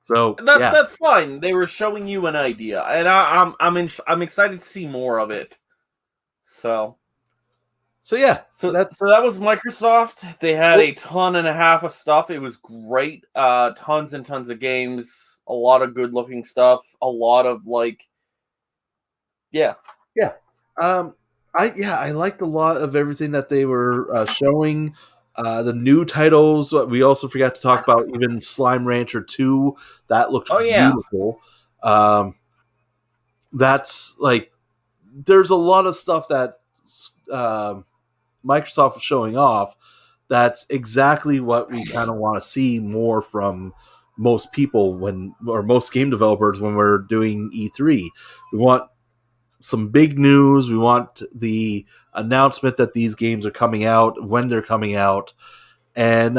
[SPEAKER 1] So yeah,
[SPEAKER 2] That's fine. They were showing you an idea, and I'm excited to see more of it. So
[SPEAKER 1] yeah,
[SPEAKER 2] So,
[SPEAKER 1] that's
[SPEAKER 2] so that was Microsoft. They had a ton and a half of stuff. It was great. Tons and tons of games. A lot of good looking stuff. A lot of yeah.
[SPEAKER 1] I liked a lot of everything that they were showing. The new titles. We also forgot to talk about even Slime Rancher 2. That looked
[SPEAKER 2] Oh yeah.
[SPEAKER 1] beautiful. That's like there's a lot of stuff that Microsoft was showing off. That's exactly what we kind of want to see more from most people or most game developers when we're doing E3. We want some big news. We want the announcement that these games are coming out, when they're coming out, and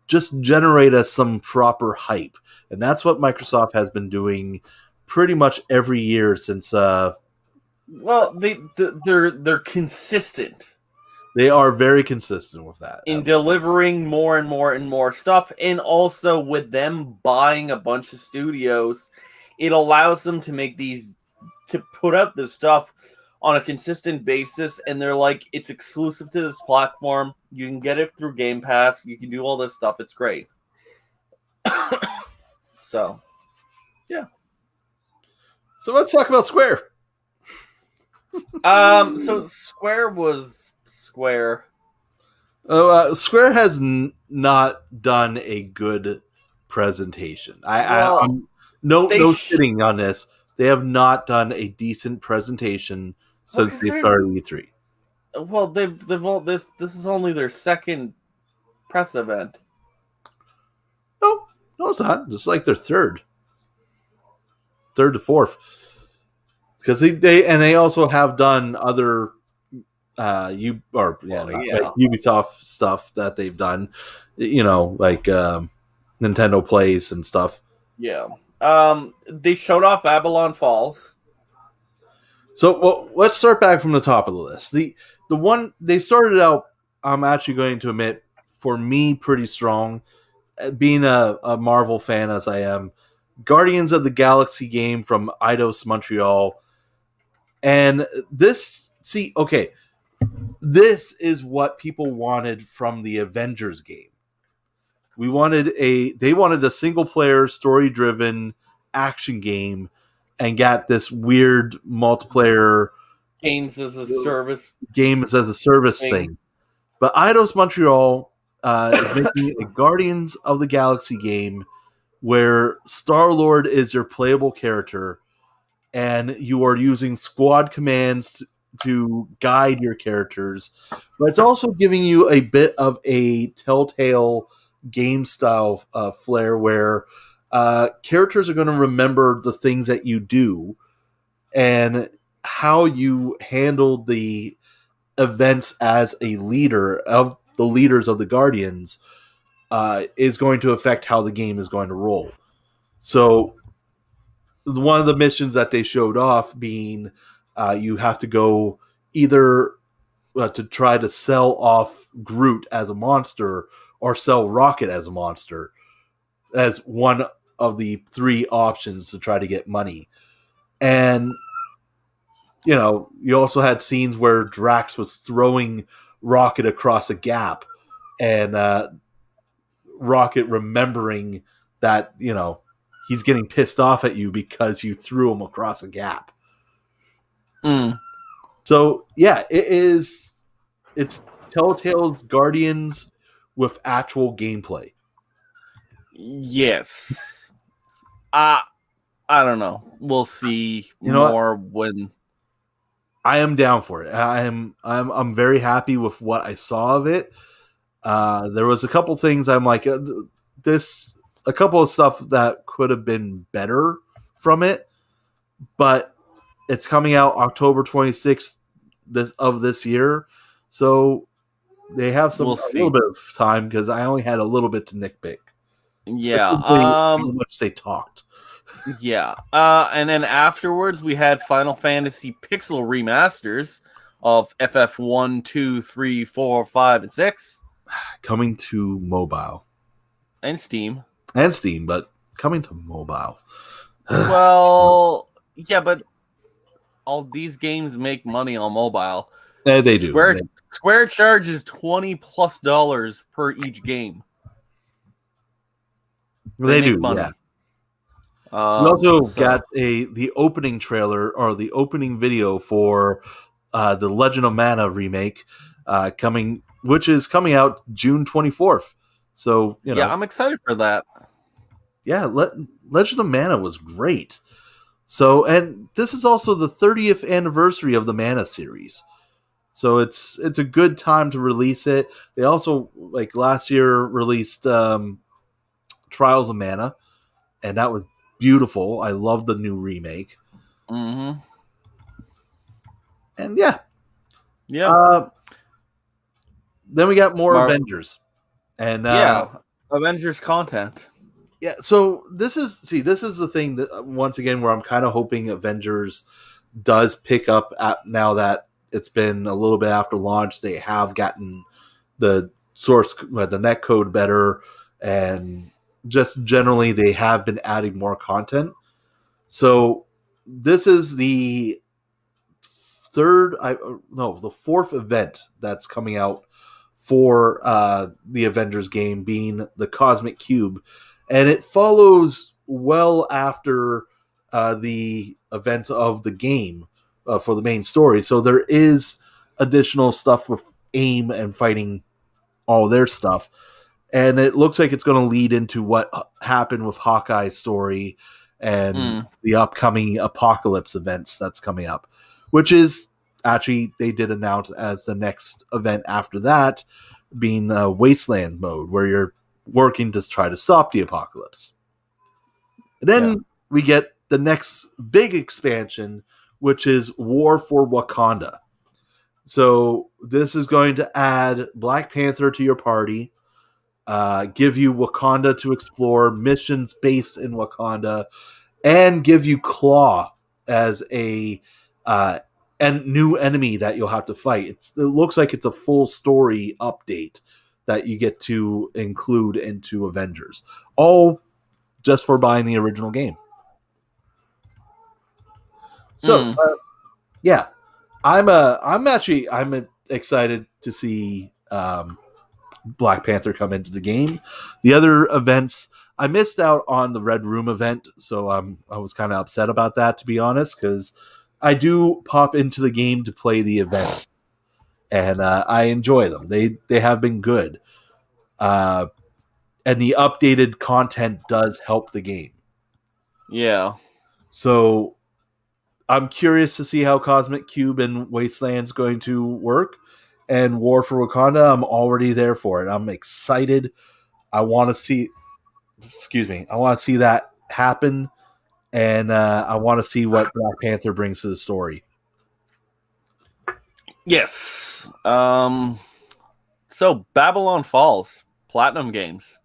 [SPEAKER 1] just generate us some proper hype. And that's what Microsoft has been doing pretty much every year since
[SPEAKER 2] Well, they're consistent
[SPEAKER 1] they are very consistent with that.
[SPEAKER 2] in delivering more and more and more stuff, and also with them buying a bunch of studios, it allows them to make these to put up this stuff on a consistent basis, and they're like, it's exclusive to this platform. You can get it through Game Pass. You can do all this stuff. It's great. So, yeah.
[SPEAKER 1] So let's talk about Square.
[SPEAKER 2] So Square was Square.
[SPEAKER 1] Square has not done a good presentation. I'm no shitting on this. They have not done a decent presentation since they started E3.
[SPEAKER 2] Well, they've all this is only their second press event.
[SPEAKER 1] No, it's not. It's like their third to fourth, because they also have done other Ubisoft stuff that they've done, like Nintendo Plays and stuff.
[SPEAKER 2] Yeah. They showed off Babylon Falls.
[SPEAKER 1] So let's start back from the top of the list. The one they started out, I'm actually going to admit, for me, pretty strong. Being a Marvel fan as I am, Guardians of the Galaxy game from Eidos Montreal. And this is what people wanted from the Avengers game. They wanted a single player, story driven action game, and got this weird multiplayer
[SPEAKER 2] games as a service
[SPEAKER 1] thing. But Eidos Montreal is making a Guardians of the Galaxy game where Star-Lord is your playable character, and you are using squad commands to guide your characters. But it's also giving you a bit of a Telltale game style flair where characters are going to remember the things that you do and how you handle the events as a leader of the leaders of the Guardians is going to affect how the game is going to roll. So one of the missions that they showed off being you have to go either to try to sell off Groot as a monster or sell Rocket as a monster as one of the three options to try to get money. And you also had scenes where Drax was throwing Rocket across a gap, and Rocket remembering that he's getting pissed off at you because you threw him across a gap. So yeah, it's Telltale's Guardians with actual gameplay.
[SPEAKER 2] Yes. I don't know. We'll see more when.
[SPEAKER 1] I am down for it. I'm very happy with what I saw of it. There was a couple things I'm like a couple of stuff that could have been better from it, but it's coming out October 26th of this year, so they have a little bit of time because I only had a little bit to nitpick.
[SPEAKER 2] Yeah,
[SPEAKER 1] how much they talked.
[SPEAKER 2] Yeah, and then afterwards we had Final Fantasy Pixel remasters of FF 1, 2, 3, 4, 5, and 6
[SPEAKER 1] coming to mobile
[SPEAKER 2] and Steam,
[SPEAKER 1] but coming to mobile.
[SPEAKER 2] Well, yeah, but all these games make money on mobile.
[SPEAKER 1] They do.
[SPEAKER 2] Square charges $20+ per each game.
[SPEAKER 1] They do money. Yeah. We also got the opening trailer or the opening video for the Legend of Mana remake which is coming out June 24th. So
[SPEAKER 2] yeah, I'm excited for that.
[SPEAKER 1] Yeah, Legend of Mana was great. So, and this is also the 30th anniversary of the Mana series. So it's a good time to release it. They also, like last year, released Trials of Mana, and that was beautiful. I love the new remake.
[SPEAKER 2] Mm-hmm.
[SPEAKER 1] And yeah. Then we got more Avengers. And
[SPEAKER 2] Avengers content.
[SPEAKER 1] yeah, so this is the thing that once again where I'm kind of hoping Avengers does pick up at, now that it's been a little bit after launch. They have gotten the the net code better, and just generally they have been adding more content. So this is the the fourth event that's coming out for the Avengers game, being the Cosmic Cube, and it follows well after the events of the game for the main story. So there is additional stuff with AIM and fighting all their stuff, and it looks like it's going to lead into what happened with Hawkeye's story and the upcoming Apocalypse events that's coming up, which is actually they did announce as the next event after that being Wasteland mode, where you're working to try to stop the apocalypse. And then we get the next big expansion, which is War for Wakanda. So this is going to add Black Panther to your party, give you Wakanda to explore, missions based in Wakanda, and give you Claw as a new enemy that you'll have to fight. It looks like it's a full story update that you get to include into Avengers, all just for buying the original game. So yeah, I'm excited to see Black Panther come into the game. The other events, I missed out on the Red Room event, so I was kind of upset about that, to be honest, because I do pop into the game to play the event, and I enjoy them. They have been good, and the updated content does help the game.
[SPEAKER 2] Yeah.
[SPEAKER 1] So I'm curious to see how Cosmic Cube and Wasteland's going to work, and War for Wakanda. I'm already there for it. I'm excited. I want to see. Excuse me. I want to see that happen, and I want to see what Black Panther brings to the story.
[SPEAKER 2] Yes. So Babylon Falls, Platinum Games.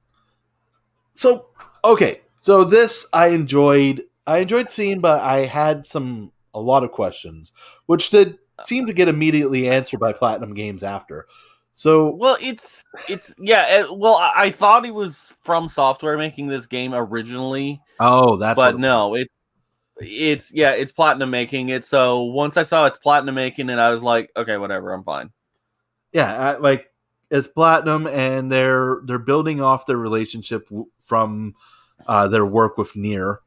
[SPEAKER 1] So okay, so this I enjoyed seeing, but I had a lot of questions, which did seem to get immediately answered by Platinum Games after. So
[SPEAKER 2] well, it's well, I thought it was From Software making this game originally.
[SPEAKER 1] Oh, that's
[SPEAKER 2] but no, it's Platinum making it. So once I saw it's Platinum making it, I was like, okay, whatever, I'm fine.
[SPEAKER 1] Yeah, like it's Platinum, and they're building off their relationship from their work with Nier,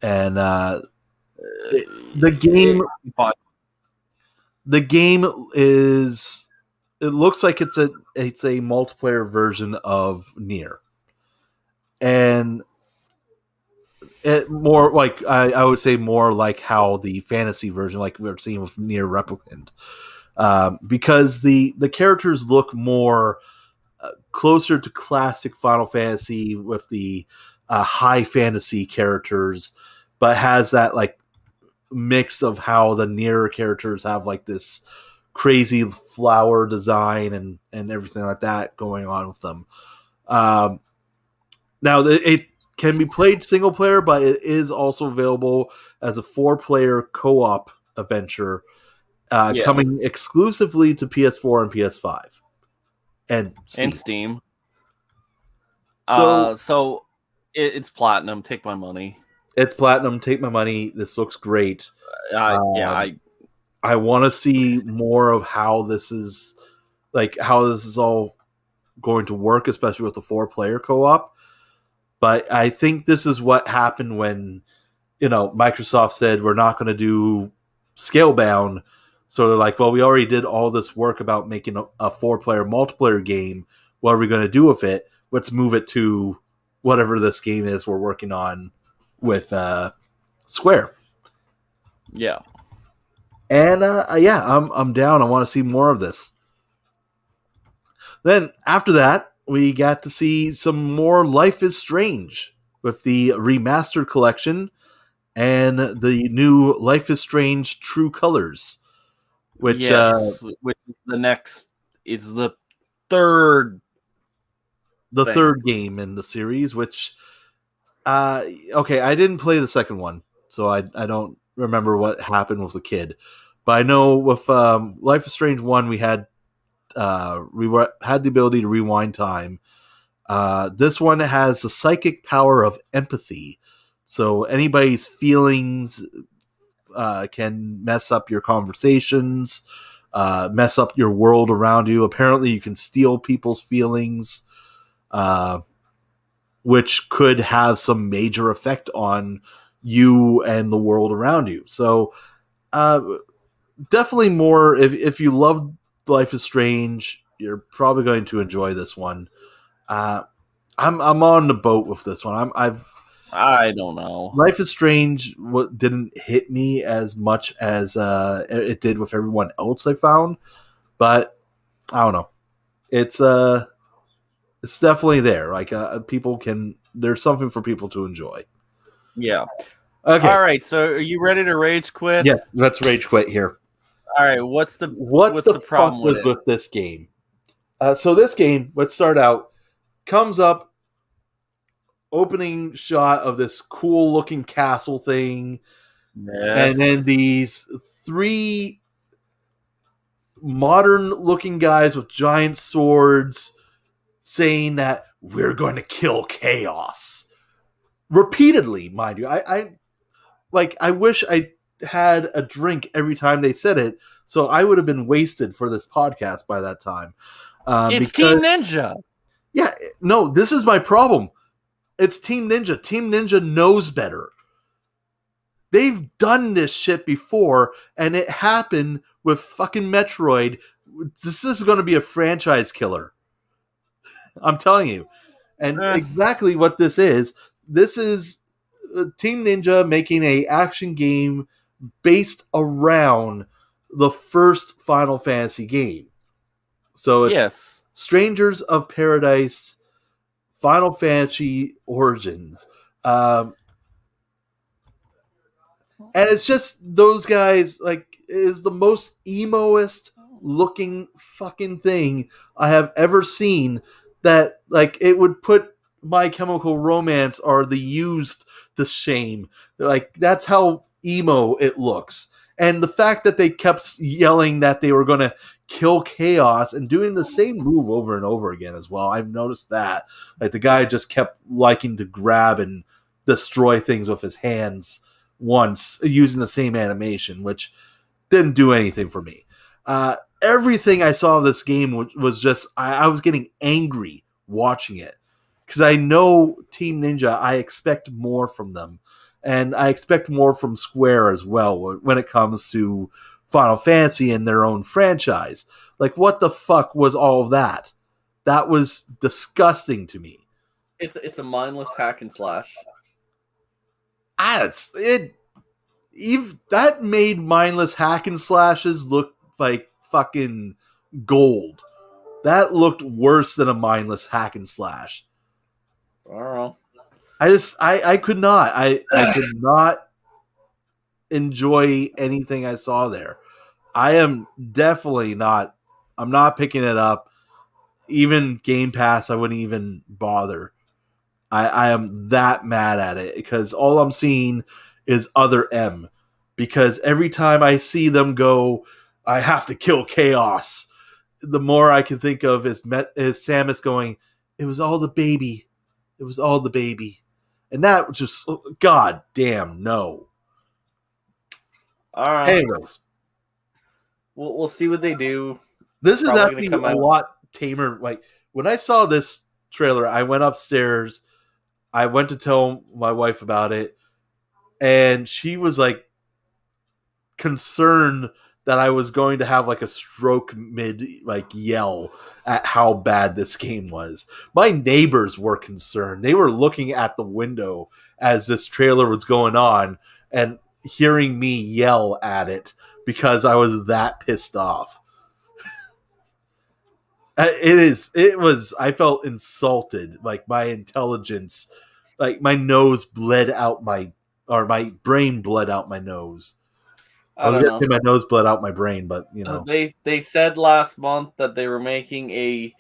[SPEAKER 1] and the game. The game is. It looks like it's a multiplayer version of Nier, and it more like I would say more like how the fantasy version, like we're seeing with Nier Replicant, because the characters look more closer to classic Final Fantasy with the high fantasy characters, but has that like mix of how the Nier characters have like this crazy flower design and everything like that going on with them. Now it can be played single player, but it is also available as a 4-player co-op adventure coming exclusively to PS4 and PS5 and Steam.
[SPEAKER 2] So it's Platinum. Take my money.
[SPEAKER 1] It's Platinum. Take my money. This looks great. I want to see more of how this is all going to work, especially with the 4-player co-op. But I think this is what happened when, Microsoft said we're not going to do Scalebound. So they're like, well, we already did all this work about making a 4-player multiplayer game. What are we going to do with it? Let's move it to whatever this game is we're working on with Square.
[SPEAKER 2] Yeah.
[SPEAKER 1] And I'm down. I want to see more of this. Then after that, we got to see some more Life is Strange with the remastered collection and the new Life is Strange True Colors, which
[SPEAKER 2] is the next. It's the third
[SPEAKER 1] the
[SPEAKER 2] thing.
[SPEAKER 1] third game in the series, which okay, I didn't play the second one, so I don't remember what happened with the kid. But I know with Life is Strange 1 we had had the ability to rewind time. This one has the psychic power of empathy. So anybody's feelings can mess up your conversations, mess up your world around you. Apparently, you can steal people's feelings, which could have some major effect on you and the world around you. So, definitely more. If you love Life is Strange, you're probably going to enjoy this one. I'm on the boat with this one.
[SPEAKER 2] I don't know.
[SPEAKER 1] Life is Strange didn't hit me as much as it did with everyone else I found, but I don't know. It's definitely there. Like people can. There's something for people to enjoy.
[SPEAKER 2] Yeah.
[SPEAKER 1] Okay.
[SPEAKER 2] All right. So are you ready to rage quit?
[SPEAKER 1] Yes, let's rage quit here.
[SPEAKER 2] All right. What's the
[SPEAKER 1] fuck
[SPEAKER 2] problem
[SPEAKER 1] was with this game? So this game, let's start out. Comes up, opening shot of this cool looking castle thing,
[SPEAKER 2] Yes.
[SPEAKER 1] and then these three modern looking guys with giant swords saying that we're going to kill chaos repeatedly, mind you. I wish I had a drink every time they said it, so I would have been wasted for this podcast by that time.
[SPEAKER 2] It's Team Ninja.
[SPEAKER 1] Yeah, no, this is my problem. It's Team Ninja. Team Ninja knows better. They've done this shit before, and it happened with fucking Metroid. This is going to be a franchise killer. I'm telling you. And exactly what this is Team Ninja making a action game based around the first Final Fantasy game. So it's Strangers of Paradise, Final Fantasy Origins. And it's just those guys, like, is the most emo-est looking fucking thing I have ever seen, that, like, it would put My Chemical Romance or The Used to shame. Like, that's how emo it looks. And the fact that they kept yelling that they were going to kill chaos and doing the same move over and over again as well. I've noticed that. Like, the guy just kept liking to grab and destroy things with his hands once using the same animation, which didn't do anything for me. Everything I saw of this game was just, I was getting angry watching it, because I know Team Ninja, I expect more from them, and I expect more from Square as well when it comes to Final Fantasy and their own franchise. Like, what the fuck was all of that? That was disgusting to me.
[SPEAKER 2] It's a mindless hack and slash.
[SPEAKER 1] That made mindless hack and slashes look like fucking gold. That looked worse than a mindless hack and slash.
[SPEAKER 2] I don't know.
[SPEAKER 1] I could not. I could not enjoy anything I saw there. I am definitely not. I'm not picking it up. Even Game Pass, I wouldn't even bother. I am that mad at it, because all I'm seeing is Other M. Because every time I see them go, I have to kill chaos, the more I can think of is Samus going, it was all the baby. It was all the baby. And that was just, god damn, no.
[SPEAKER 2] All right.
[SPEAKER 1] Anyways.
[SPEAKER 2] We'll see what they do.
[SPEAKER 1] This is actually a lot tamer. Like, when I saw this trailer, I went upstairs. I went to tell my wife about it, and she was like concerned that I was going to have like a stroke mid like yell at how bad this game was. My neighbors were concerned. They were looking at the window as this trailer was going on and hearing me yell at it because I was that pissed off. I felt insulted. Like, my intelligence, like my nose bled out my brain bled out my nose. I was going to say my nose bled out my brain, but you know.
[SPEAKER 2] They said last month that they were making a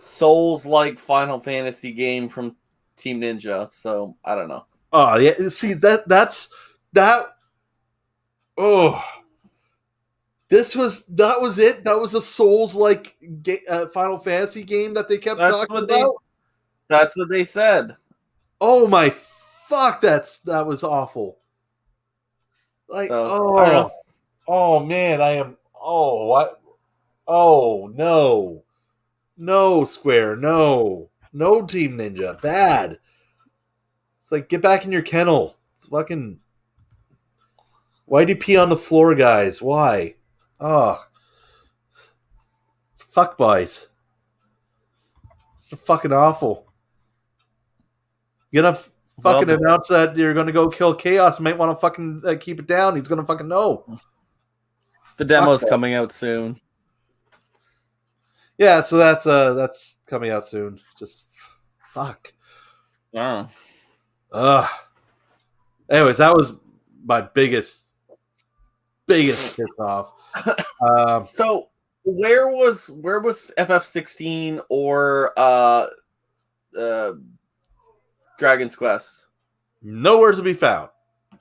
[SPEAKER 2] Souls-like Final Fantasy game from Team Ninja. So I don't know.
[SPEAKER 1] Oh yeah, see that's that. Oh, that was it. That was a Souls-like Final Fantasy game that they kept
[SPEAKER 2] That's
[SPEAKER 1] talking
[SPEAKER 2] what
[SPEAKER 1] about.
[SPEAKER 2] they said.
[SPEAKER 1] Oh my fuck, that was awful. Like,
[SPEAKER 2] So I don't know.
[SPEAKER 1] oh man, I am. Oh what? Oh no, no Square, no Team Ninja, bad. It's like get back in your kennel. It's fucking. Why'd you pee on the floor, guys? Why? Oh, it's fuck boys. It's fucking awful. You're gonna fucking
[SPEAKER 2] Well,
[SPEAKER 1] announce that you're gonna go kill Chaos. You might want to fucking keep it down. He's gonna fucking know.
[SPEAKER 2] the demo's coming out soon.
[SPEAKER 1] Yeah, so that's coming out soon. Just fuck.
[SPEAKER 2] Oh.
[SPEAKER 1] Ugh. Anyways, that was my biggest piss off.
[SPEAKER 2] So where was FF16 or Dragon's Quest?
[SPEAKER 1] Nowhere to be found.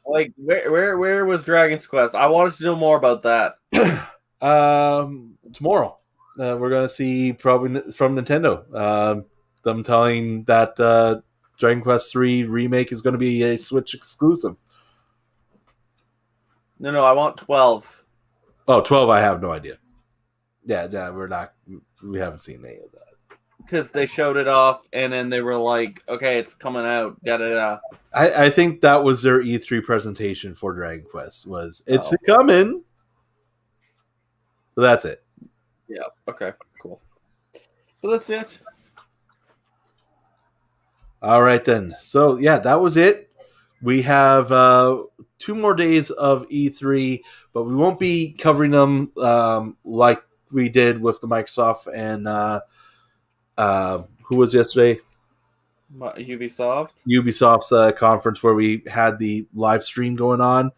[SPEAKER 2] Like where was Dragon's Quest? I wanted to know more about that.
[SPEAKER 1] Tomorrow, we're gonna see probably from Nintendo. Them telling that Dragon Quest III remake is going to be a Switch exclusive.
[SPEAKER 2] No, I want 12.
[SPEAKER 1] Oh, 12, I have no idea. Yeah, we haven't seen any of that.
[SPEAKER 2] Because they showed it off and then they were like, okay, it's coming out. Da da da.
[SPEAKER 1] I think that was their E3 presentation for Dragon Quest. It's coming. So that's it.
[SPEAKER 2] Yeah. Okay. Cool. But that's it.
[SPEAKER 1] All right then. So yeah, that was it. We have 2 more days of E3, but we won't be covering them like we did with the Microsoft and who was yesterday? Ubisoft's conference where we had the live stream going on.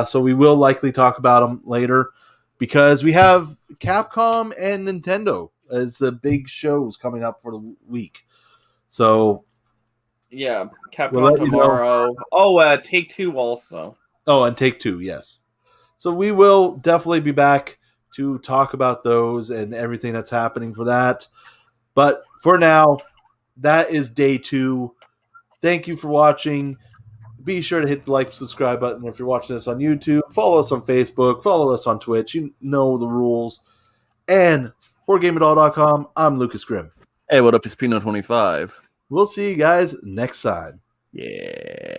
[SPEAKER 1] So we will likely talk about them later because we have Capcom and Nintendo as the big shows coming up for the week. So
[SPEAKER 2] yeah, Capcom tomorrow. Oh, Take-Two also.
[SPEAKER 1] Oh, and Take-Two, yes. So we will definitely be back to talk about those and everything that's happening for that. But for now, that is day 2. Thank you for watching. Be sure to hit the like, subscribe button if you're watching this on YouTube. Follow us on Facebook. Follow us on Twitch. You know the rules. And for GameItAll.com, I'm Lucas Grimm.
[SPEAKER 2] Hey, what up? It's Pino25.
[SPEAKER 1] We'll see you guys next time.
[SPEAKER 2] Yeah.